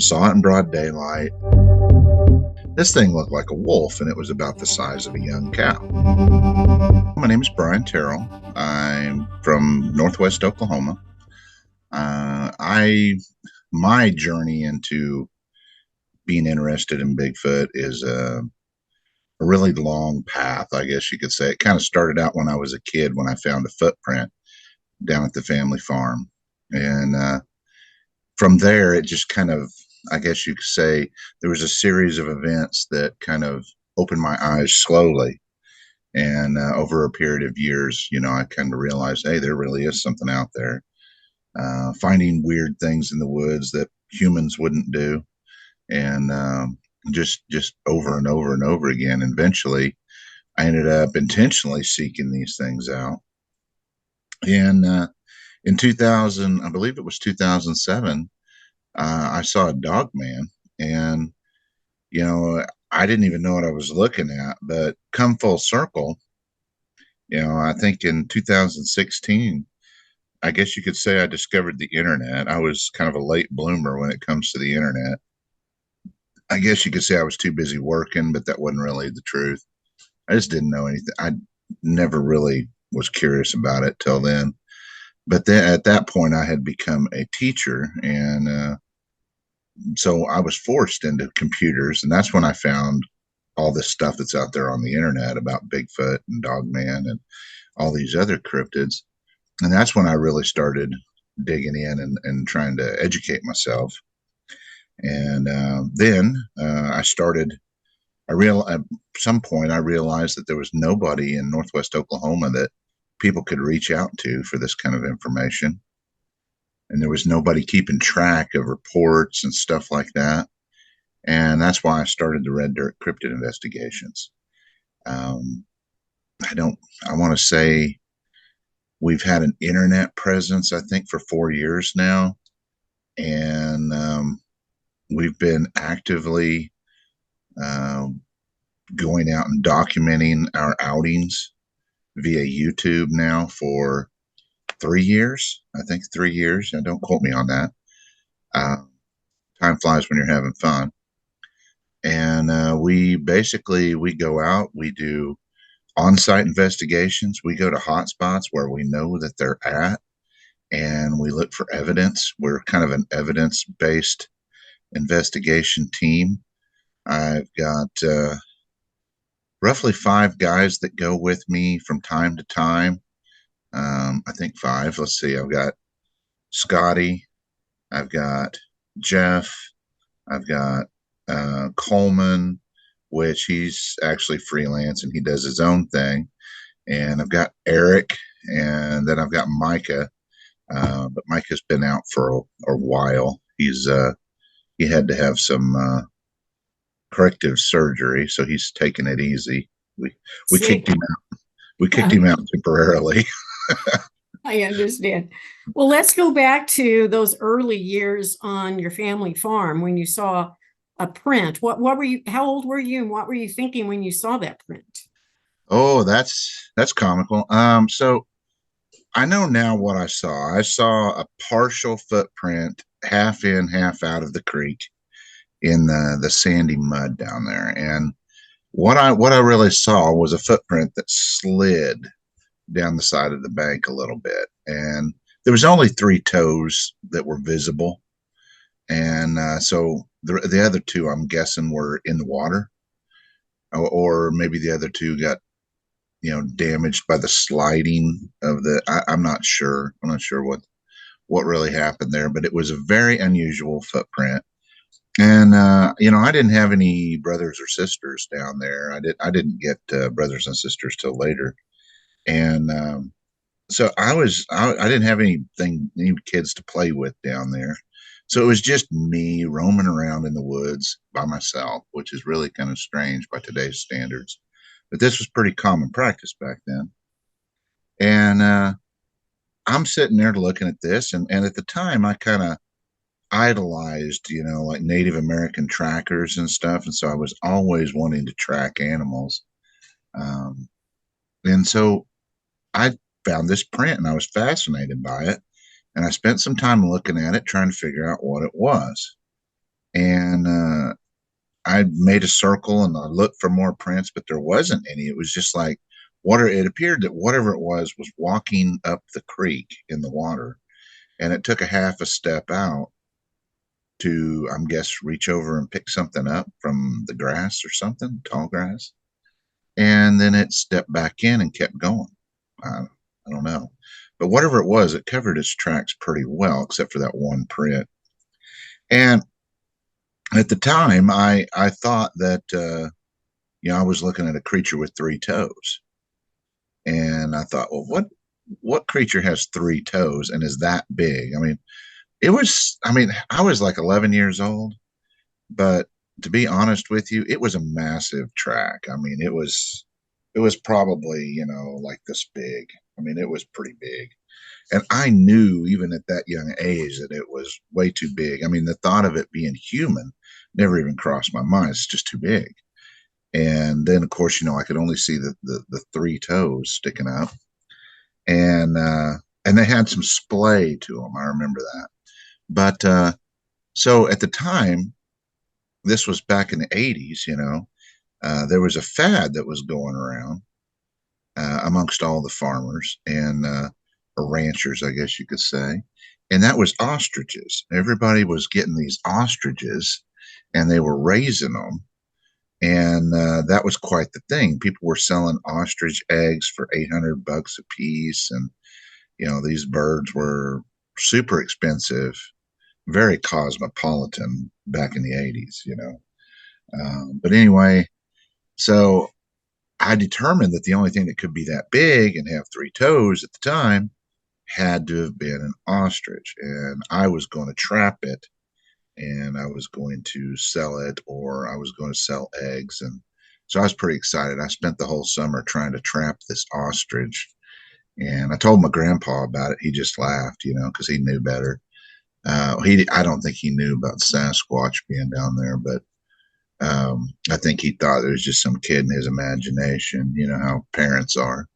saw it in broad daylight. This thing looked like a wolf, and it was about the size of a young cow. My name is Brian Terrell. I'm from Northwest Oklahoma. My journey into being interested in Bigfoot is a really long path, I guess you could say. It kind of started out when I was a kid when I found a footprint down at the family farm. And from there, it just kind of, I guess you could say, there was a series of events that kind of opened my eyes slowly. And over a period of years, I kind of realized, hey, there really is something out there. Finding weird things in the woods that humans wouldn't do, and just over and over and over again. Eventually, I ended up intentionally seeking these things out. And in 2000, I believe it was 2007, I saw a Dogman, and I didn't even know what I was looking at. But come full circle, I think in 2016, I guess you could say I discovered the internet. I was kind of a late bloomer when it comes to the internet. I guess you could say I was too busy working, but that wasn't really the truth. I just didn't know anything. I never really was curious about it till then. But then at that point, I had become a teacher, and so I was forced into computers, and that's when I found all this stuff that's out there on the internet about Bigfoot and Dogman and all these other cryptids. And that's when I really started digging in and trying to educate myself. And then I started. At some point I realized that there was nobody in Northwest Oklahoma that people could reach out to for this kind of information, and there was nobody keeping track of reports and stuff like that. And that's why I started the Red Dirt Cryptid Investigations. Um, I want to say we've had an internet presence, I think, for 4 years now, and we've been actively going out and documenting our outings via YouTube now for 3 years. I think 3 years. Don't quote me on that. Uh, Time flies when you're having fun. And we go out, we do on-site investigations. We go to hotspots where we know that they're at, and we look for evidence. We're kind of an evidence-based investigation team. I've got roughly 5 guys that go with me from time to time. I think 5. Let's see. I've got Scotty. I've got Jeff. I've got Coleman, which he's actually freelance and he does his own thing. And I've got Eric, and then I've got Micah. But Micah's been out for a while. He had to have some corrective surgery, so he's taking it easy. We kicked him out. We kicked him out temporarily. I understand. Well, let's go back to those early years on your family farm when you saw a print. What were you? How old were you, and what were you thinking when you saw that print? Oh, that's comical. So I know now what I saw. I saw a partial footprint, half in, half out of the creek in the sandy mud down there. And what I really saw was a footprint that slid down the side of the bank a little bit, and there was only 3 toes that were visible, and so the other 2, I'm guessing, were in the water, or maybe the other 2 got damaged by the sliding of the. I'm not sure. I'm not sure what really happened there, but it was a very unusual footprint. And I didn't have any brothers or sisters down there. I didn't get brothers and sisters till later, and so I didn't have any kids to play with down there. So it was just me roaming around in the woods by myself, which is really kind of strange by today's standards. But this was pretty common practice back then. And I'm sitting there looking at this, and at the time I kind of idolized, like Native American trackers and stuff. And so I was always wanting to track animals. And so I found this print and I was fascinated by it. And I spent some time looking at it, trying to figure out what it was. And I made a circle and I looked for more prints, but there wasn't any. It was just like water. It appeared that whatever it was walking up the creek in the water, and it took a half a step out to, I'm guess, reach over and pick something up from the grass or something, tall grass, and then it stepped back in and kept going. I don't know, but whatever it was, it covered its tracks pretty well, except for that one print. And at the time, I thought that I was looking at a creature with three toes, and I thought, well, what creature has three toes and is that big? I mean, it was. I mean, I was like 11 years old, but to be honest with you, it was a massive track. I mean, it was probably like this big. I mean, it was pretty big. And I knew even at that young age that it was way too big. I mean, the thought of it being human never even crossed my mind. It's just too big. And then, of course, I could only see the three toes sticking up, and they had some splay to them. I remember that. But so at the time, this was back in the '80s. There was a fad that was going around amongst all the farmers and or ranchers, I guess you could say. And that was ostriches. Everybody was getting these ostriches and they were raising them. And that was quite the thing. People were selling ostrich eggs for $800 a piece. And, these birds were super expensive, very cosmopolitan back in the '80s. But anyway, so I determined that the only thing that could be that big and have three toes at the time had to have been an ostrich. And I was going to trap it and I was going to sell it or I was going to sell eggs. And so I was pretty excited. I spent the whole summer trying to trap this ostrich. And I told my grandpa about it. He just laughed, because he knew better. I don't think he knew about Sasquatch being down there, but I think he thought it was just some kid in his imagination. You know how parents are.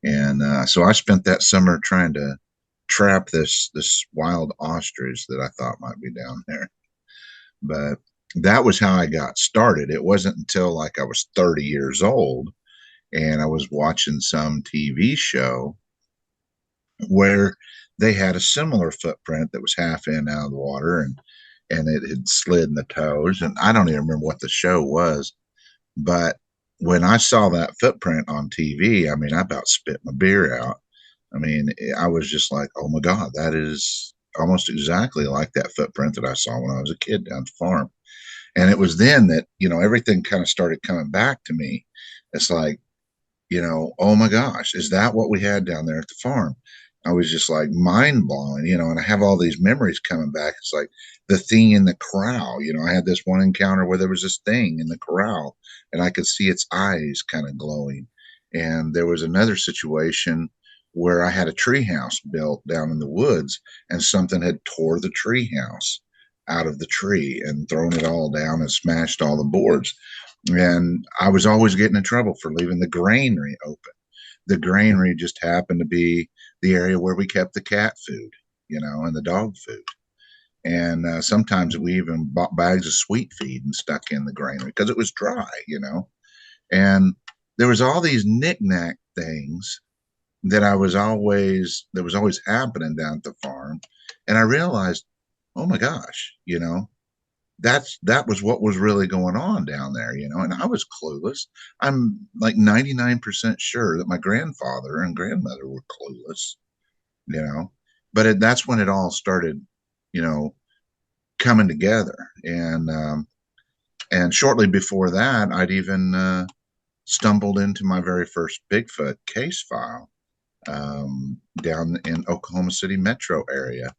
And so I spent that summer trying to trap this wild ostrich that I thought might be down there. But that was how I got started. It wasn't until like I was 30 years old and I was watching some TV show where they had a similar footprint that was half in out of the water and it had slid in the toes. And I don't even remember what the show was, but when I saw that footprint on TV, I mean, I about spit my beer out. I mean, I was just like, oh my God, that is almost exactly like that footprint that I saw when I was a kid down the farm. And it was then that, everything kind of started coming back to me. It's like, oh my gosh, is that what we had down there at the farm? I was just like mind blown, and I have all these memories coming back. It's like the thing in the corral, I had this one encounter where there was this thing in the corral and I could see its eyes kind of glowing. And there was another situation where I had a tree house built down in the woods and something had tore the tree house out of the tree and thrown it all down and smashed all the boards. And I was always getting in trouble for leaving the granary open. The granary just happened to be the area where we kept the cat food, and the dog food. And sometimes we even bought bags of sweet feed and stuck in the granary because it was dry. And there was all these knickknack things that was always happening down at the farm. And I realized, oh my gosh, that was what was really going on down there, and I was clueless. I'm like 99% sure that my grandfather and grandmother were clueless, you know, but that's when it all started, you know, coming together. And shortly before that, I'd even stumbled into my very first Bigfoot case file down in Oklahoma City metro area,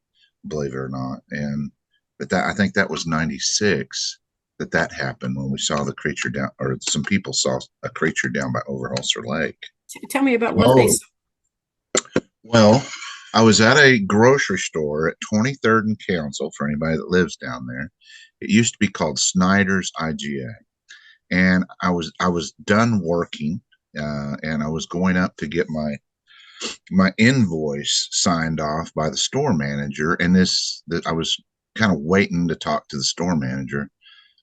believe it or not. And but that I think that was '96 that happened when we saw the creature down, or some people saw a creature down by Overholser Lake. Tell me about what they Oh, saw. well, I was at a grocery store at 23rd and Council for anybody that lives down there. It used to be called Snyder's IGA, and I was done working, and I was going up to get my invoice signed off by the store manager, and I was kind of waiting to talk to the store manager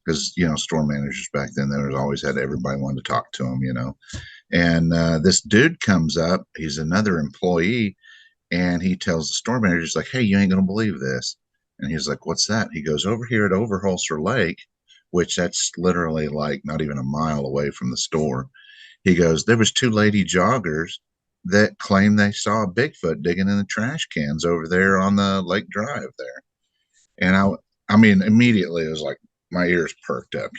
because store managers back then there was always had everybody wanted to talk to them. And this dude comes up. He's another employee, and he tells the store manager, he's like, "Hey, you ain't gonna believe this." And he's like, "What's that?" He goes, "Over here at Overholser Lake, which that's literally like not even a mile away from the store." He goes, "There was two lady joggers that claimed they saw a Bigfoot digging in the trash cans over there on the Lake Drive there." And I mean, immediately it was like my ears perked up.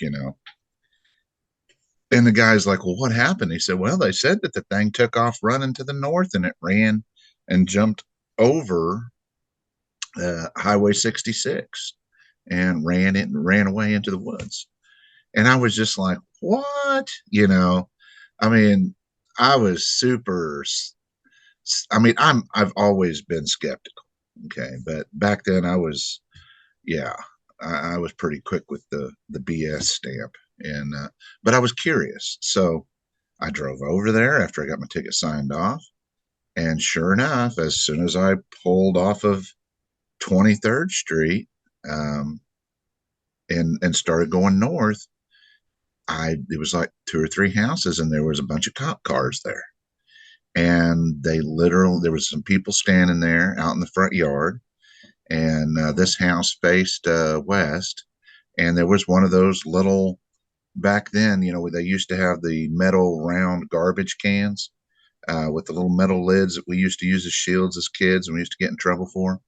And the guy's like, "Well, what happened?" He said, "Well, they said that the thing took off running to the north and it ran and jumped over Highway 66 and ran away into the woods." And I was just like, "What?" I mean, I was super. I mean, I've always been skeptical. Okay, but back then I was, yeah, I was pretty quick with the BS stamp, and but I was curious, so I drove over there after I got my ticket signed off, and sure enough, as soon as I pulled off of 23rd Street, um, and started going north, I it was like two or three houses, and there was a bunch of cop cars there, and there was some people standing there out in the front yard, and this house faced west, and there was one of those little back then, they used to have the metal round garbage cans with the little metal lids that we used to use as shields as kids and we used to get in trouble for.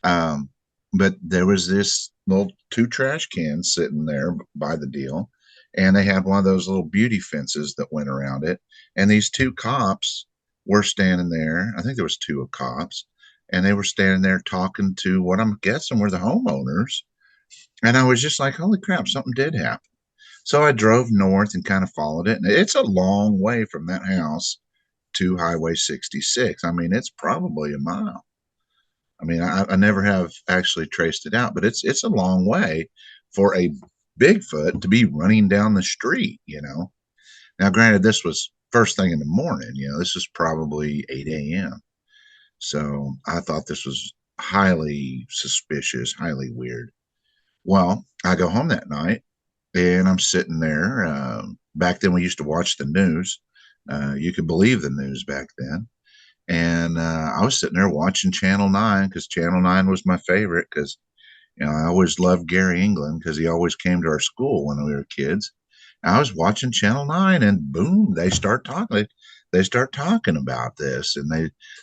Um, but there was this little two trash cans sitting there by the deal, and they had one of those little beauty fences that went around it. And these two cops were standing there. I think there was two cops, and they were standing there talking to what I'm guessing were the homeowners. And I was just like, "Holy crap, something did happen." So I drove north and kind of followed it. And it's a long way from that house to Highway 66. I mean, it's probably a mile. I mean, I never have actually traced it out, but it's a long way for a Bigfoot to be running down the street. Now, granted, this was first thing in the morning. This was probably 8 a.m. So I thought this was highly suspicious, highly weird. Well, I go home that night and I'm sitting there. Back then, we used to watch the news. You could believe the news back then. And I was sitting there watching Channel 9 because Channel 9 was my favorite because, I always loved Gary England because he always came to our school when we were kids. I was watching Channel 9 and boom, they start talking. They start talking about this, and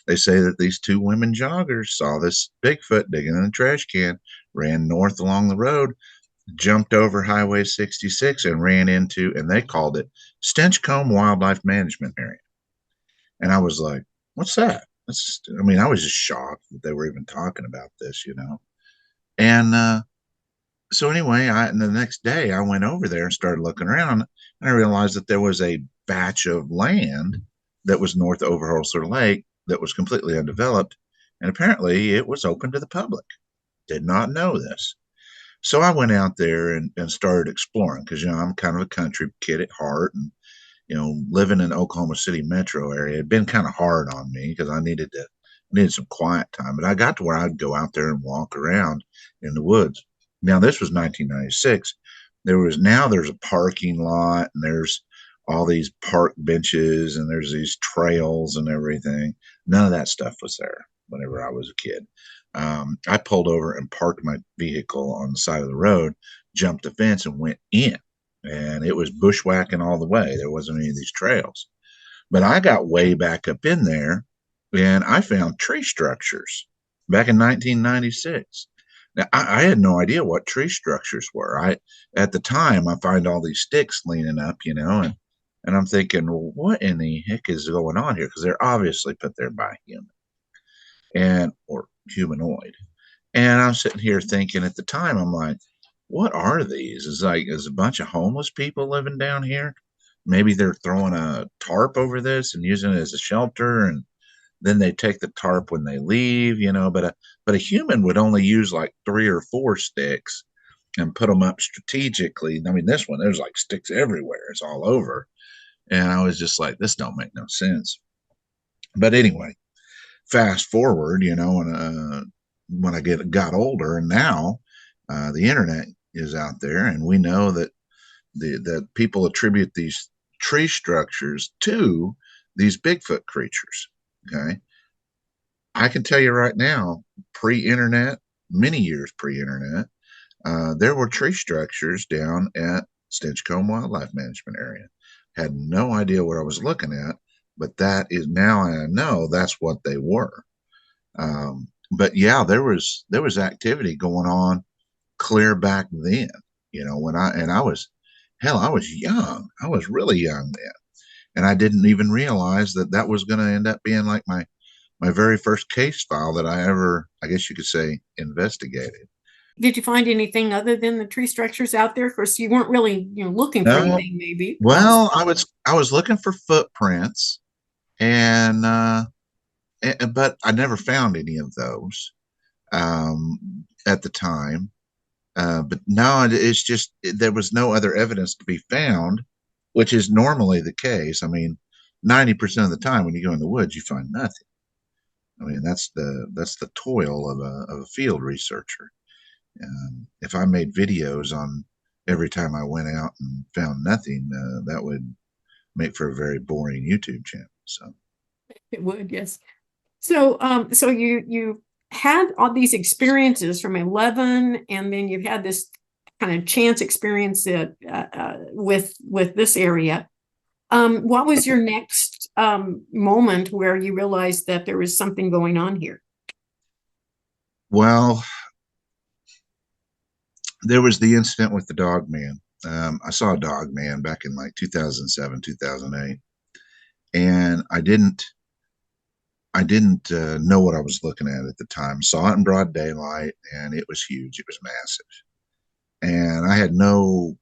they say that these two women joggers saw this Bigfoot digging in a trash can, ran north along the road, jumped over Highway 66 and ran into, and they called it Stenchcombe Wildlife Management Area. And I was like, "What's that?" I mean, I was just shocked that they were even talking about this. And so anyway, and the next day I went over there and started looking around, and I realized that there was a batch of land that was north of Overholser Lake that was completely undeveloped, and apparently it was open to the public. Did not know this. So I went out there and started exploring because I'm kind of a country kid at heart, and living in Oklahoma City metro area had been kind of hard on me because I needed some quiet time. But I got to where I'd go out there and walk around in the woods. Now this was 1996. There's a parking lot and there's all these park benches and there's these trails and everything. None of that stuff was there whenever I was a kid. I pulled over and parked my vehicle on the side of the road, jumped the fence, and went in. And it was bushwhacking all the way. There wasn't any of these trails. But I got way back up in there and I found tree structures back in 1996. Now, I had no idea what tree structures were. At the time, I find all these sticks leaning up, and I'm thinking, well, what in the heck is going on here? Because they're obviously put there by human or humanoid. And I'm sitting here thinking at the time, I'm like, what are these? Is a bunch of homeless people living down here? Maybe they're throwing a tarp over this and using it as a shelter, and then they take the tarp when they leave. But a human would only use like three or four sticks and put them up strategically. I mean, this one there's like sticks everywhere; it's all over, and I was just like, this don't make no sense. But anyway, fast forward, and when I got older, and now the internet is out there, and we know that that people attribute these tree structures to these Bigfoot creatures. Okay, I can tell you right now, pre-internet, many years pre-internet, there were tree structures down at Stinchcombe Wildlife Management Area. Had no idea what I was looking at, but that is now I know that's what they were. But yeah, there was activity going on clear back then. When I was hell, I was young. I was really young then, and I didn't even realize that that was going to end up being like my very first case file that I ever, I guess you could say, investigated. Did you find anything other than the tree structures out there? Of course, you weren't really, looking for No, anything, maybe. well, I was looking for footprints, and but I never found any of those at the time. But no, it's just there was no other evidence to be found, which is normally the case. I mean, 90% of the time when you go in the woods, you find nothing. I mean, that's the toil of a field researcher. If I made videos on every time I went out and found nothing, that would make for a very boring YouTube channel. So, It would, yes. So, so you had all these experiences from 11, and then you've had this kind of chance experience that with this area. What was your next moment where you realized that there was something going on here? well, there was the incident with the dog man. I saw a dog man back in like 2007, 2008, and I didn't know what I was looking at the time. Saw it in broad daylight, and it was huge. It was massive, and I had no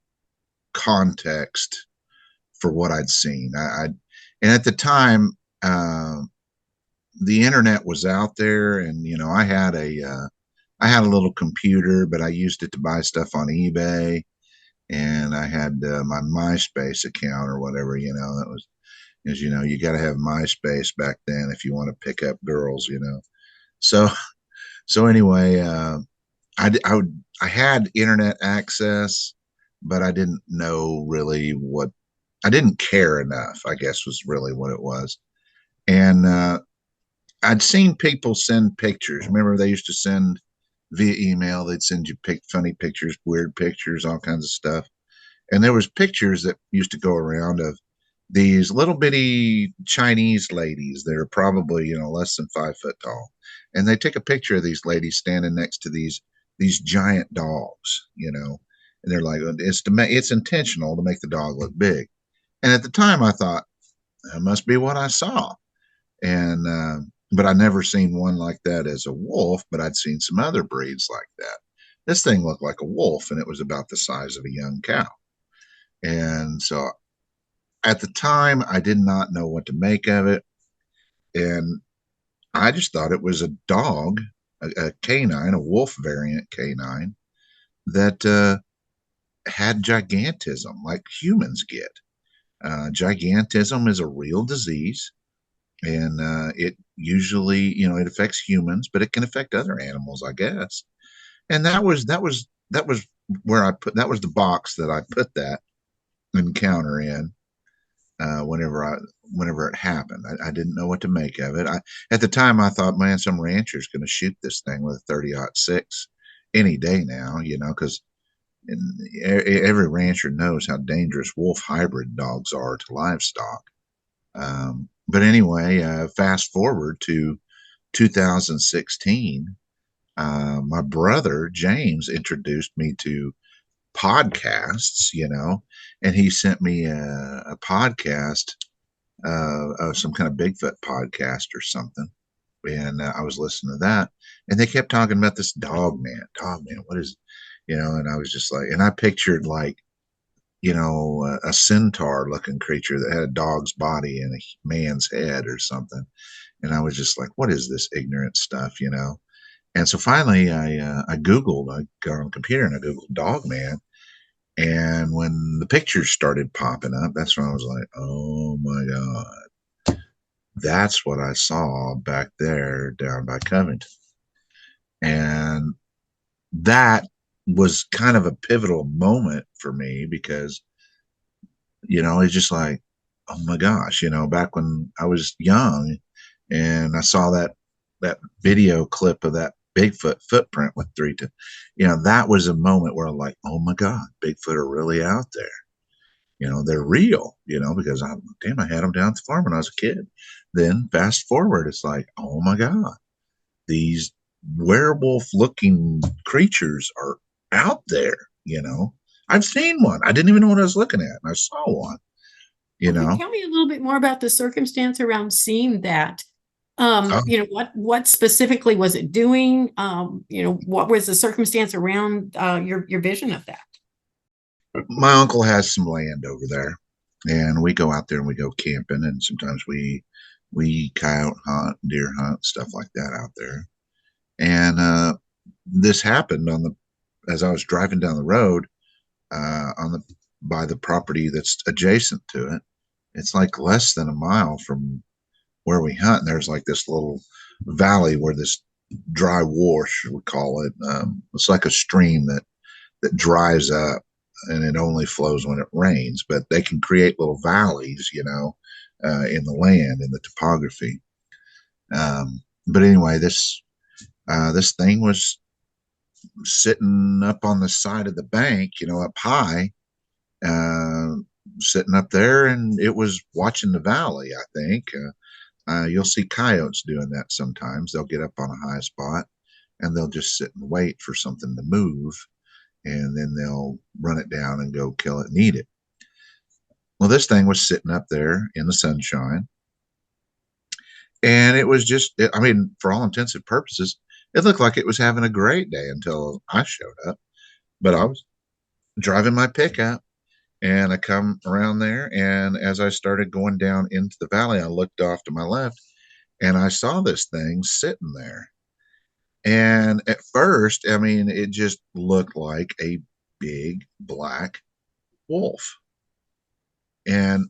context for what I'd seen. And at the time, uh, the internet was out there, and I had a little computer, but I used it to buy stuff on eBay, and I had my MySpace account or whatever. That was, as you got to have MySpace back then if you want to pick up girls. So so anyway, I had internet access, but I didn't know really what. I didn't care enough, I guess, was really what it was. And I'd seen people send pictures. Remember, they used to send via email. They'd send you funny pictures, weird pictures, all kinds of stuff. And there was pictures that used to go around of these little bitty Chinese ladies that are probably less than 5 foot tall, and they take a picture of these ladies standing next to these giant dogs, and they're like, it's intentional to make the dog look big. And at the time, I thought that must be what I saw, and but I never seen one like that as a wolf, but I'd seen some other breeds like that. This thing looked like a wolf, and it was about the size of a young cow. And so at the time, I did not know what to make of it. And I just thought it was a dog, a canine, a wolf variant canine that had gigantism like humans get. Gigantism is a real disease, and it usually, it affects humans, but it can affect other animals, I guess. And that was where I put that was the box that I put that encounter in. Whenever it happened. I didn't know what to make of it. At the time I thought, man, some rancher's going to shoot this thing with a 30-06 any day now, because every rancher knows how dangerous wolf hybrid dogs are to livestock. But anyway, fast forward to 2016, my brother James introduced me to podcasts, and he sent me a podcast, some kind of Bigfoot podcast or something. And I was listening to that, and they kept talking about this dog man. What is, and I was just like, and I pictured like, a centaur looking creature that had a dog's body and a man's head or something. And I was just like, what is this ignorant stuff? And so finally I Googled, I got on the computer and I Googled dog man. And when the pictures started popping up, that's when I was like, oh my God, that's what I saw back there down by Covington. And that was kind of a pivotal moment for me because, it's just like, oh my gosh, back when I was young and I saw that video clip of that Bigfoot footprint with that was a moment where I'm like, oh my God, Bigfoot are really out there. They're real, because damn, I had them down at the farm when I was a kid. Then fast forward, it's like, oh my God, these werewolf looking creatures are out there, you know. I've seen one. I didn't even know what I was looking at. And I saw one, you Okay, know. tell me a little bit more about the circumstance around seeing that. Oh, What specifically was it doing? What was the circumstance around your vision of that? my uncle has some land over there, and we go out there and we go camping, and sometimes we coyote hunt, deer hunt, stuff like that out there. And this happened on the as I was driving down the road on the by the property that's adjacent to it. It's like less than a mile from where we hunt, and there's like this little valley where this dry wash, we call it. It's like a stream that dries up, and it only flows when it rains. But they can create little valleys, in the land, in the topography. But anyway, this thing was sitting up on the side of the bank, up high, uh, sitting up there, and it was watching the valley. I think you'll see coyotes doing that sometimes. They'll get up on a high spot and they'll just sit and wait for something to move, and then they'll run it down and go kill it and eat it. Well, this thing was sitting up there in the sunshine, and it was just, I mean, for all intents and purposes, it looked like it was having a great day until I showed up. But I was driving my pickup, and I come around there, and as I started going down into the valley, I looked off to my left, and I saw this thing sitting there. And at first, I mean, it just looked like a big black wolf. And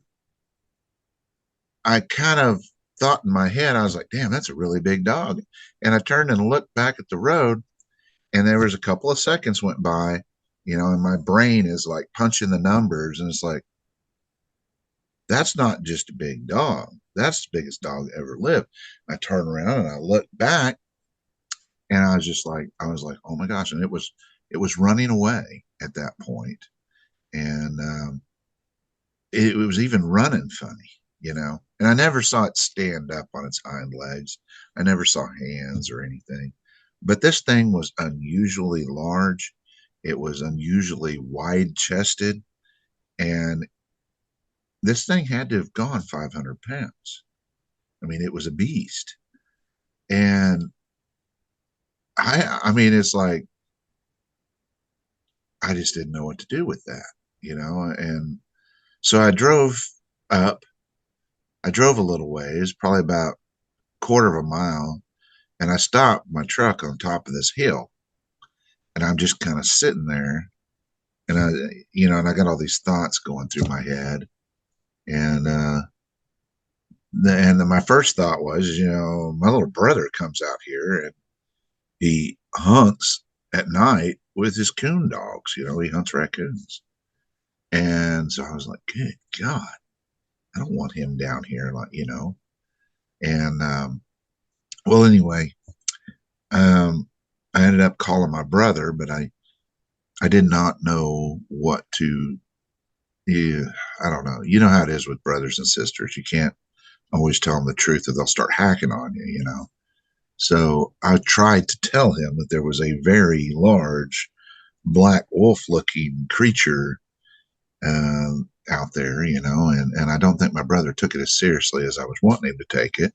I kind of thought in my head, I was like, damn, that's a really big dog. And I turned and looked back at the road, and there was a couple of seconds went by, and my brain is like punching the numbers, and it's like, that's not just a big dog. That's the biggest dog that ever lived. I turned around and I looked back, and I was like, oh my gosh. And it was running away at that point. And it was even running funny, and I never saw it stand up on its hind legs. I never saw hands or anything, but this thing was unusually large. It was unusually wide chested, and this thing had to have gone 500 pounds. I mean, it was a beast. And I mean, it's like, I just didn't know what to do with that, and so up, I drove a little ways, probably about quarter of a mile, and I stopped my truck on top of this hill, and I'm just kind of sitting there, and I got all these thoughts going through my head, and my first thought was, my little brother comes out here and he hunts at night with his coon dogs. He hunts raccoons, and so I was like, good God, I don't want him down here, like, and well, anyway, um, I ended up calling my brother, but I did not know what to. Yeah, I don't know. You know how it is with brothers and sisters. You can't always tell them the truth, or they'll start hacking on you. So I tried to tell him that there was a very large black wolf-looking creature out there, and I don't think my brother took it as seriously as I was wanting him to take it.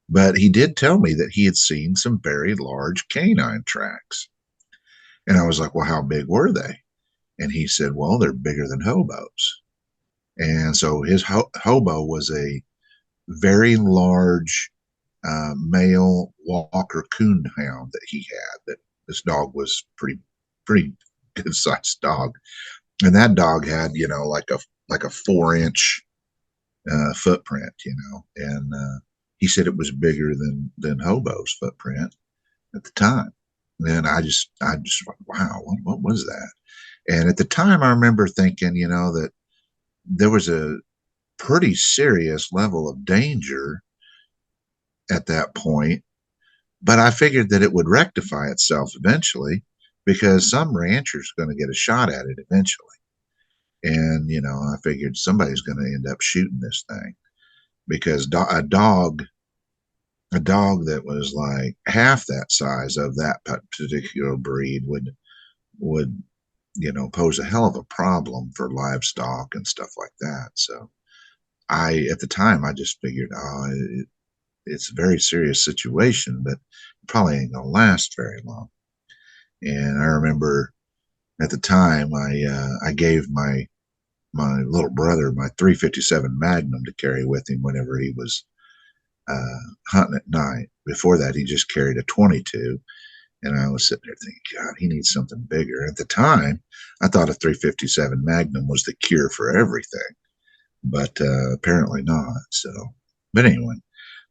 But he did tell me that he had seen some very large canine tracks. And I was like, well, how big were they? And he said, well, they're bigger than hobos. And so his hobo was a very large male Walker Coon hound that he had. That this dog was pretty good sized dog, and that dog had like a 4 inch footprint, and he said it was bigger than Hobo's footprint at the time. And I just went, wow, what was that? And at the time, I remember thinking, that there was a pretty serious level of danger at that point, but I figured that it would rectify itself eventually because some rancher's going to get a shot at it eventually. And, I figured somebody's going to end up shooting this thing because a dog that was like half that size of that particular breed would pose a hell of a problem for livestock and stuff like that. So at the time, I just figured, it's a very serious situation, but probably ain't gonna last very long. And I remember at the time, I gave my little brother my 357 Magnum to carry with him whenever he was hunting at night. Before that, he just carried a 22. And I was sitting there thinking, God, he needs something bigger. At the time, I thought a 357 Magnum was the cure for everything, but apparently not. So, but anyway,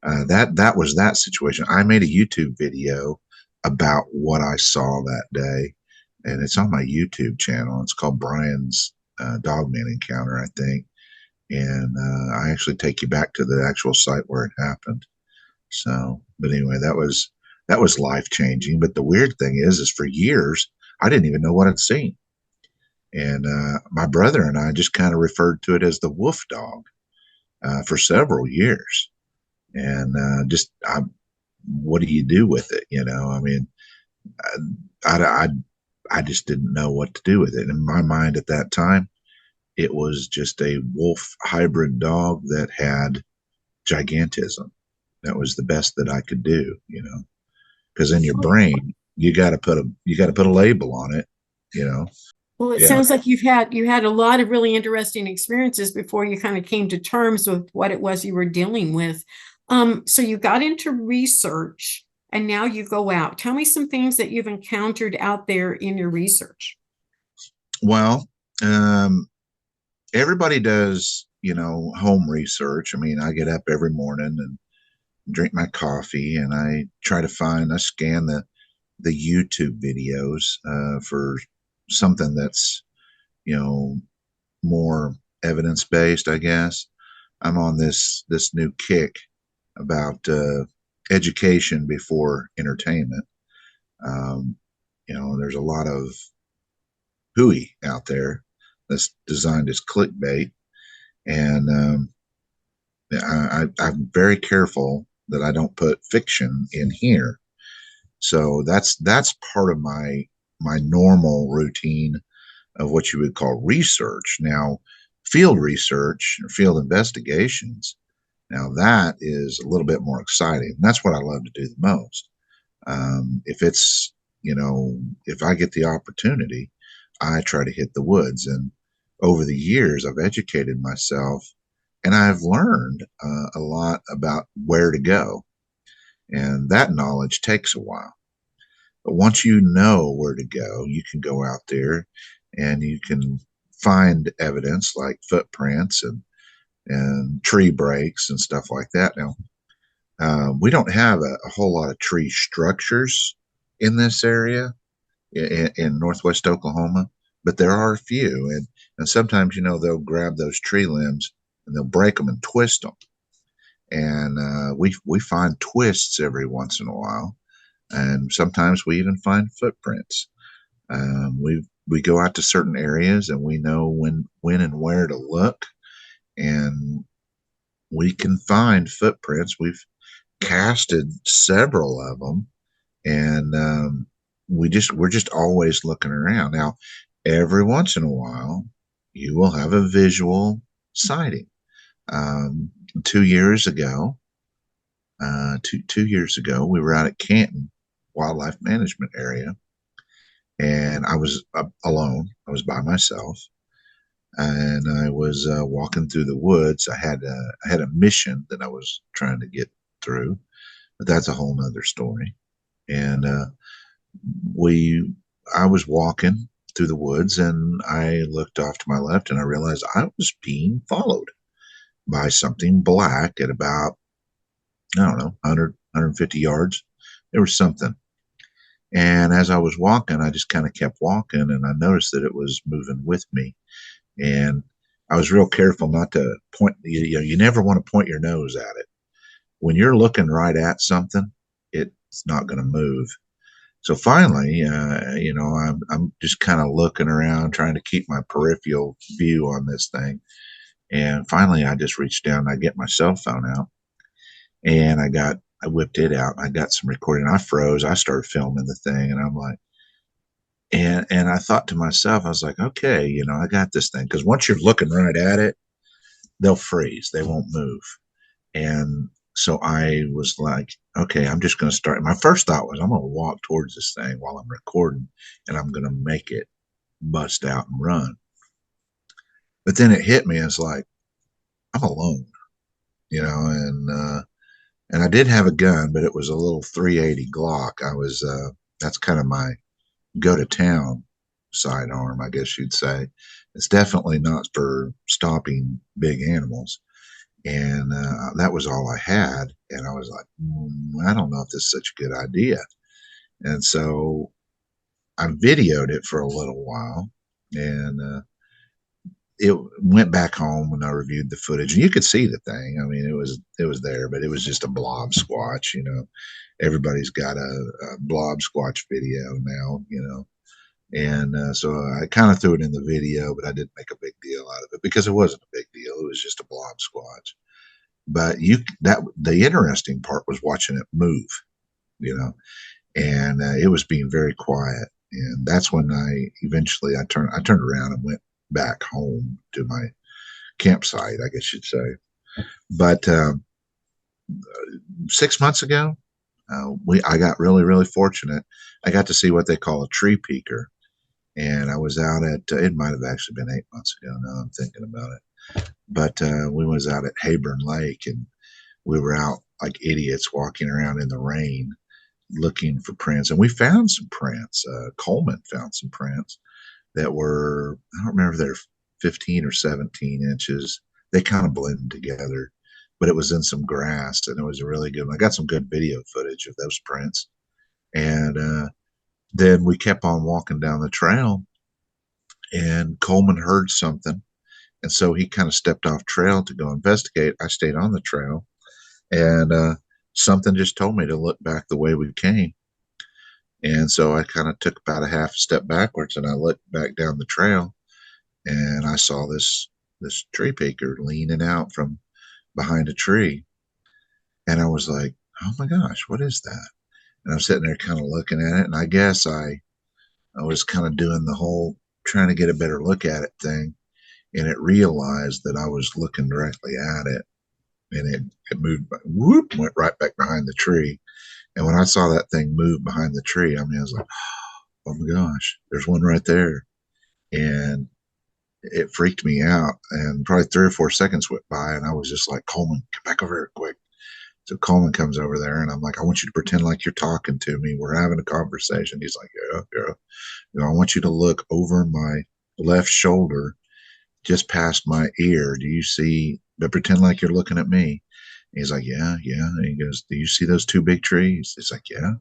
that was that situation. I made a YouTube video about what I saw that day, and it's on my YouTube channel. It's called Brian's Dogman Encounter, I think, and I actually take you back to the actual site where it happened. So, but anyway, that was life changing. But the weird thing is for years I didn't even know what I'd seen, and my brother and I just kind of referred to it as the wolf dog for several years. And what do you do with it? I mean, I, I, I just didn't know what to do with it. In my mind at that time, it was just a wolf hybrid dog that had gigantism. That was the best that I could do, because in your brain you got to put a label on it, you know. Well, it Yeah. sounds like you had a lot of really interesting experiences before you kind of came to terms with what it was you were dealing with. So you got into research and now you go out. Tell me some things that you've encountered out there in your research. Well, um, everybody does, home research. I mean, I get up every morning and drink my coffee, and I scan the YouTube videos for something that's you know more evidence based, I guess. I'm on this new kick about education before entertainment. Um, there's a lot of hooey out there that's designed as clickbait, and I'm very careful that I don't put fiction in here. So that's part of my normal routine of what you would call research. Now, field research or field investigations, now that is a little bit more exciting. That's what I love to do the most. If it's, if I get the opportunity, I try to hit the woods. And over the years, I've educated myself and I've learned a lot about where to go. And that knowledge takes a while. But once you know where to go, you can go out there and you can find evidence like footprints and tree breaks and stuff like that. Now, we don't have a whole lot of tree structures in this area in northwest Oklahoma, but there are a few. And sometimes, they'll grab those tree limbs and they'll break them and twist them. And we find twists every once in a while. And sometimes we even find footprints. We go out to certain areas and we know when and where to look, and we can find footprints. We've casted several of them, and we're just always looking around. Now, every once in a while, you will have a visual sighting. Um, 2 years ago, 2 years ago, we were out at Canton Wildlife Management Area, and I was alone. I was by myself, and I was walking through the woods. I had a mission that I was trying to get through, but that's a whole nother story. And we, I was walking through the woods, and I looked off to my left, and I realized I was being followed by something black at about, I don't know, 100, 150 yards. There was something. And as I was walking, I just kind of kept walking, and I noticed that it was moving with me. And I was real careful not to point. You never want to point your nose at it. When you're looking right at something, it's not going to move. So finally, I'm just kind of looking around, trying to keep my peripheral view on this thing. And finally, I just reached down and I get my cell phone out, and I whipped it out. I got some recording. I froze. I started filming the thing, and I'm like, and I thought to myself, I was like, okay, I got this thing, because once you're looking right at it, they'll freeze. They won't move. And so I was like, okay, I'm just going to start. My first thought was, I'm going to walk towards this thing while I'm recording, and I'm going to make it bust out and run. But then it hit me. It's like, I'm alone, and I did have a gun, but it was a little 380 Glock. That's kind of my go to town sidearm, I guess you'd say. It's definitely not for stopping big animals. And that was all I had. And I was like, I don't know if this is such a good idea. And so I videoed it for a little while, and it went back home when I reviewed the footage, and you could see the thing. I mean, it was there, but it was just a blob squatch. Everybody's got a blob squatch video now. And so I kind of threw it in the video, but I didn't make a big deal out of it because it wasn't a big deal. It was just a blob squatch. But the interesting part was watching it move, you know, and it was being very quiet. And that's when I turned around and went back home to my campsite, I guess you'd say. But 6 months ago, I got really really fortunate. I got to see what they call a tree peaker, and I was out at it might have actually been 8 months ago. Now I'm thinking about it, but we was out at Hayburn Lake, and we were out like idiots walking around in the rain looking for prints, and we found some prints. Coleman found some prints that were, I don't remember if they're 15 or 17 inches. They kind of blended together, but it was in some grass, and it was a really good one. I got some good video footage of those prints. And then we kept on walking down the trail, and Coleman heard something. And so he kind of stepped off trail to go investigate. I stayed on the trail, and something just told me to look back the way we came. And so I kind of took about a half step backwards, and I looked back down the trail, and I saw this tree peaker leaning out from behind a tree. And I was like, oh my gosh, what is that? And I'm sitting there kind of looking at it, and I guess I was kind of doing the whole trying to get a better look at it thing, and it realized that I was looking directly at it, and it moved, whoop, went right back behind the tree. And when I saw that thing move behind the tree, I mean, I was like, oh my gosh, there's one right there. And it freaked me out. And probably 3 or 4 seconds went by, and I was just like, Coleman, get back over here quick. So Coleman comes over there, and I'm like, I want you to pretend like you're talking to me. We're having a conversation. He's like, yeah, yeah. I want you to look over my left shoulder, just past my ear. Do you see? But pretend like you're looking at me. And he's like, yeah, yeah. And he goes, do you see those two big trees? It's like, yeah.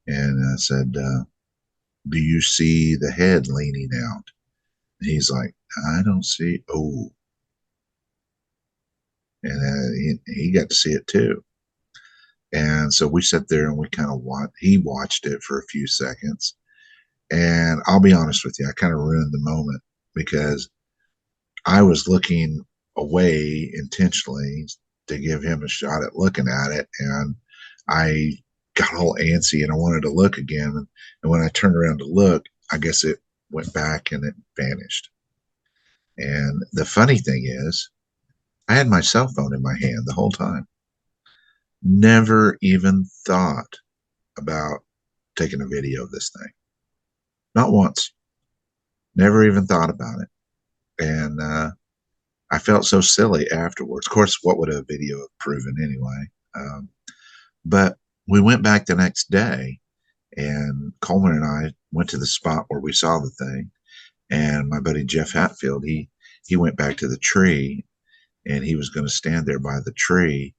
And I said, do you see the head leaning out? And he's like, I don't see. Oh, and he got to see it too. And so we sat there and we kind of he watched it for a few seconds. And I'll be honest with you, I kind of ruined the moment because I was looking away intentionally to give him a shot at looking at it. And I got all antsy and I wanted to look again. And when I turned around to look, I guess it went back and it vanished. And the funny thing is, I had my cell phone in my hand the whole time. Never even thought about taking a video of this thing. Not once. Never even thought about it. And I felt so silly afterwards. Of course, what would a video have proven anyway? But we went back the next day, and Coleman and I went to the spot where we saw the thing. And my buddy Jeff Hatfield, he went back to the tree, and he was going to stand there by the tree.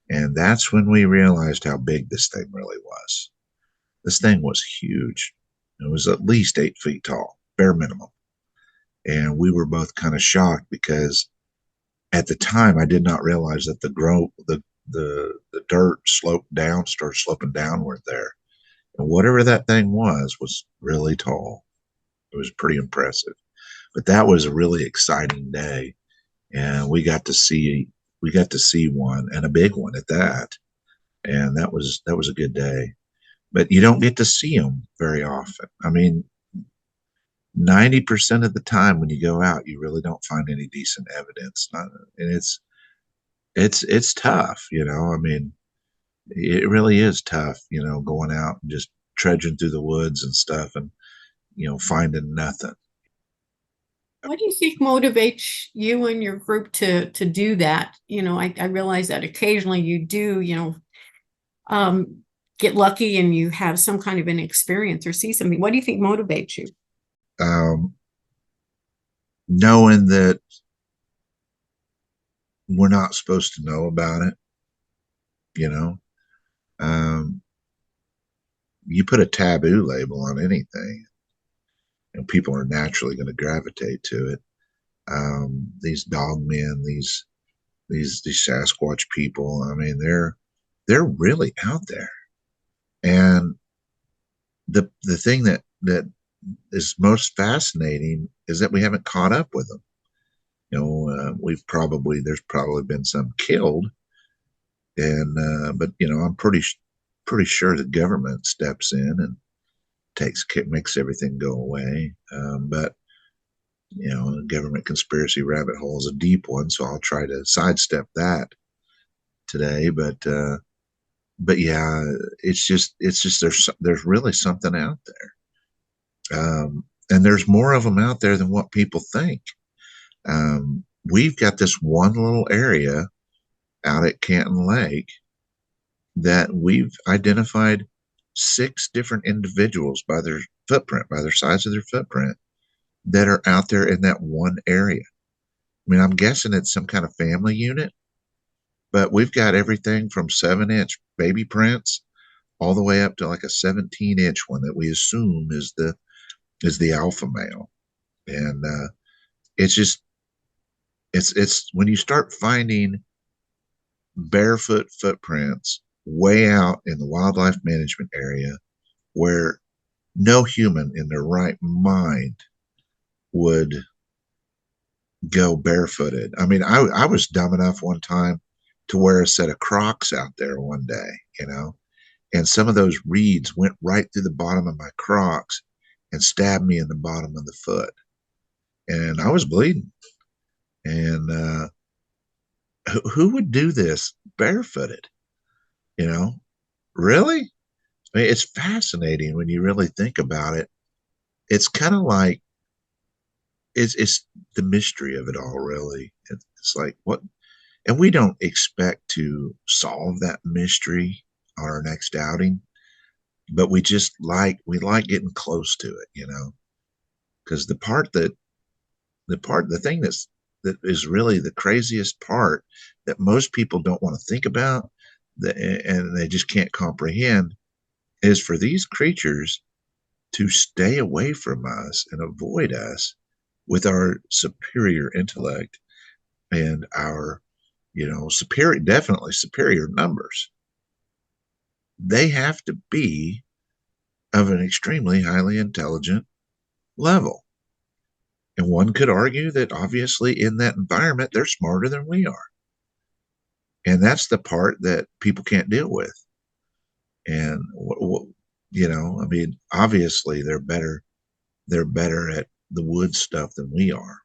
And that's when we realized how big this thing really was. This thing was huge. It was at least 8 feet tall, bare minimum. And we were both kind of shocked because at the time I did not realize that the dirt sloped down, started sloping downward there. And whatever that thing was really tall. It was pretty impressive. But that was a really exciting day, and we got to see one, and a big one at that. And that was a good day. But you don't get to see them very often. I mean, 90% of the time when you go out, you really don't find any decent evidence. And it's tough, you know. I mean, it really is tough, you know, going out and just trudging through the woods and stuff, and finding nothing. What do you think motivates you and your group to do that? I realize that occasionally you do, um, get lucky and you have some kind of an experience or see something. What do you think motivates you? Um, Knowing that we're not supposed to know about it, you know, um, you put a taboo label on anything, and people are naturally going to gravitate to it. These dogmen, these Sasquatch people. I mean, they're really out there, and the thing that is most fascinating is that we haven't caught up with them. There's probably been some killed, and but I'm pretty sure the government steps in and makes everything go away. But the government conspiracy rabbit hole is a deep one, so I'll try to sidestep that today. But yeah, it's just there's really something out there, and there's more of them out there than what people think. We've got this one little area out at Canton Lake that we've identified 6 different individuals by their footprint, by their size of their footprint, that are out there in that one area. I mean, I'm guessing it's some kind of family unit, but we've got everything from 7-inch baby prints all the way up to like a 17-inch one that we assume is the alpha male. And it's just it's when you start finding barefoot footprints way out in the wildlife management area where no human in their right mind would go barefooted. I mean, I was dumb enough one time to wear a set of Crocs out there one day, and some of those reeds went right through the bottom of my Crocs and stabbed me in the bottom of the foot, and I was bleeding. And who would do this barefooted? You know, really? I mean, it's fascinating when you really think about it. It's kind of like it's the mystery of it all, really. It's like what, and we don't expect to solve that mystery on our next outing, but we like getting close to it, because the thing that is really the craziest part that most people don't want to think about, and they just can't comprehend, is for these creatures to stay away from us and avoid us with our superior intellect and our definitely superior numbers. They have to be of an extremely highly intelligent level. And one could argue that obviously in that environment, they're smarter than we are. And that's the part that people can't deal with. And, I mean, obviously they're better at the wood stuff than we are.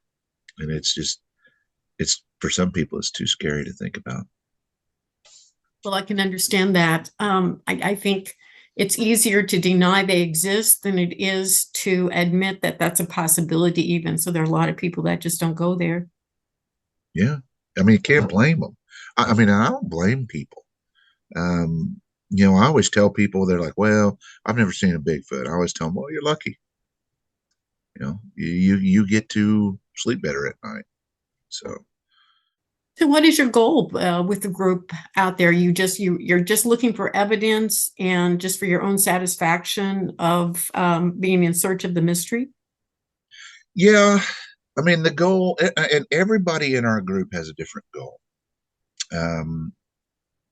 And it's for some people, it's too scary to think about. Well, I can understand that. I think it's easier to deny they exist than it is to admit that that's a possibility, even. So there are a lot of people that just don't go there. Yeah. I mean, you can't blame them. I mean, I don't blame people. I always tell people, they're like, well, I've never seen a Bigfoot. I always tell them, well, you're lucky. You get to sleep better at night. So So what is your goal with the group out there? You're just looking for evidence and just for your own satisfaction of being in search of the mystery? Yeah, I mean, the goal, and everybody in our group has a different goal. Um,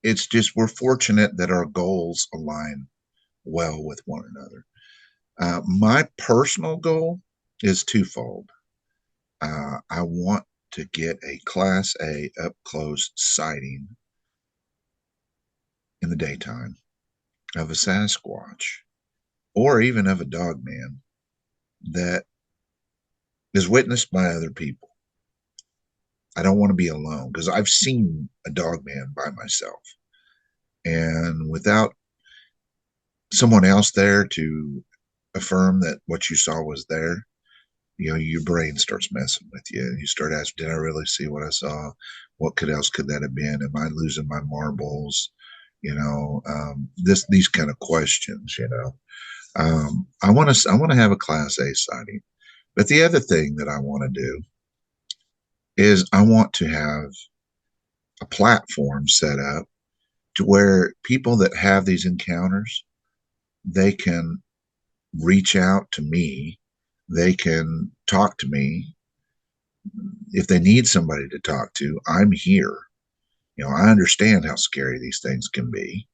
it's just we're fortunate that our goals align well with one another. My personal goal is twofold. I want to get a Class A up close sighting in the daytime of a Sasquatch or even of a Dogman that is witnessed by other people. I don't want to be alone because I've seen a Dogman by myself. And without someone else there to affirm that what you saw was there, your brain starts messing with you. You start asking, did I really see what I saw? What else could that have been? Am I losing my marbles? These kind of questions. I want to have a Class A sighting, but the other thing that I want to do is I want to have a platform set up to where people that have these encounters, they can reach out to me, they can talk to me. If they need somebody to talk to, I'm here. I understand how scary these things can be.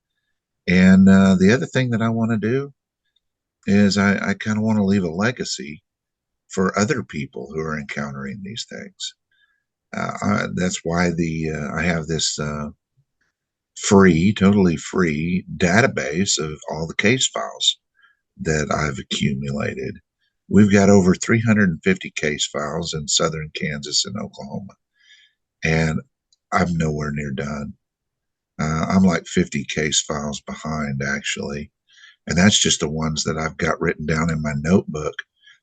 And the other thing that I want to do is I kind of want to leave a legacy for other people who are encountering these things. That's why the I have this totally free database of all the case files that I've accumulated. We've got over 350 case files in southern Kansas and Oklahoma, and I'm nowhere near done. I'm like 50 case files behind, actually. And that's just the ones that I've got written down in my notebook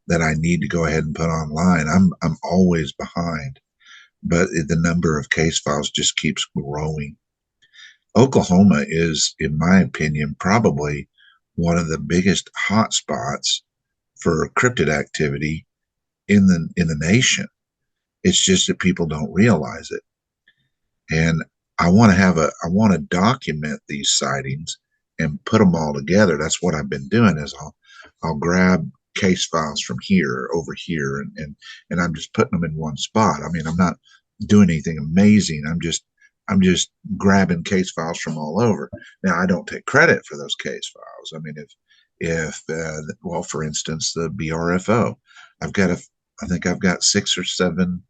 that I need to go ahead and put online. I'm always behind, but the number of case files just keeps growing. Oklahoma is, in my opinion, probably one of the biggest hot spots for cryptid activity in the nation. It's just that people don't realize it. And I want to document these sightings and put them all together. That's what I've been doing is I'll grab case files from here over here and I'm just putting them in one spot. I mean, I'm not doing anything amazing. I'm just grabbing case files from all over. Now, I don't take credit for those case files. I mean, well, for instance, the BRFO, I've got a I think I've got 6 or 7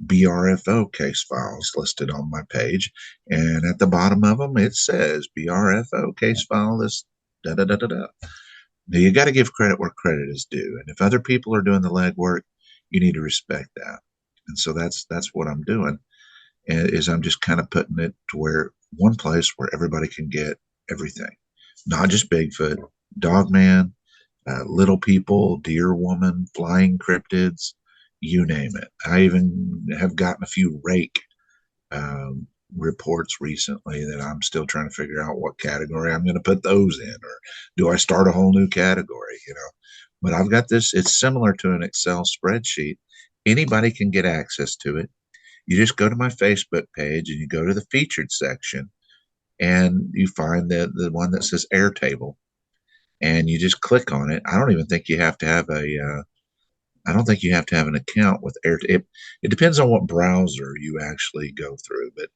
BRFO case files listed on my page. And at the bottom of them, it says BRFO case file this da da da da da. Now, you got to give credit where credit is due. And if other people are doing the legwork, you need to respect that. And so that's what I'm doing is I'm just kind of putting it to where one place where everybody can get everything, not just Bigfoot, Dogman, little people, deer woman, flying cryptids, you name it. I even have gotten a few rake um, reports recently that I'm still trying to figure out what category I'm going to put those in, or do I start a whole new category? But I've got this. It's similar to an Excel spreadsheet. Anybody can get access to it. You just go to my Facebook page and you go to the featured section and you find the one that says Airtable and you just click on it. I don't even think you have to have I don't think you have to have an account with Airtable. It depends on what browser you actually go through, but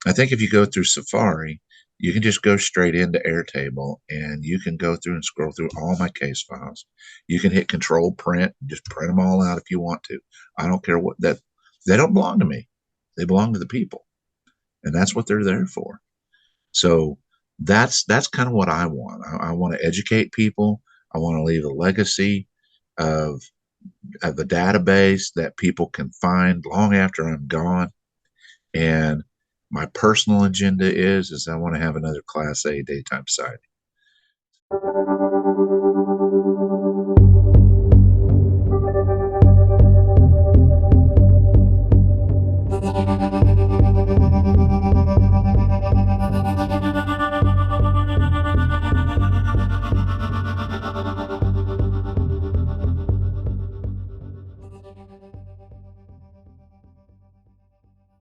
I think if you go through Safari, you can just go straight into Airtable and you can go through and scroll through all my case files. You can hit Control Print, just print them all out if you want to. I don't care what that they don't belong to me. They belong to the people, and that's what they're there for. So that's kind of what I want. I want to educate people. I want to leave a legacy of of a database that people can find long after I'm gone. And my personal agenda is I want to have another Class A daytime sighting.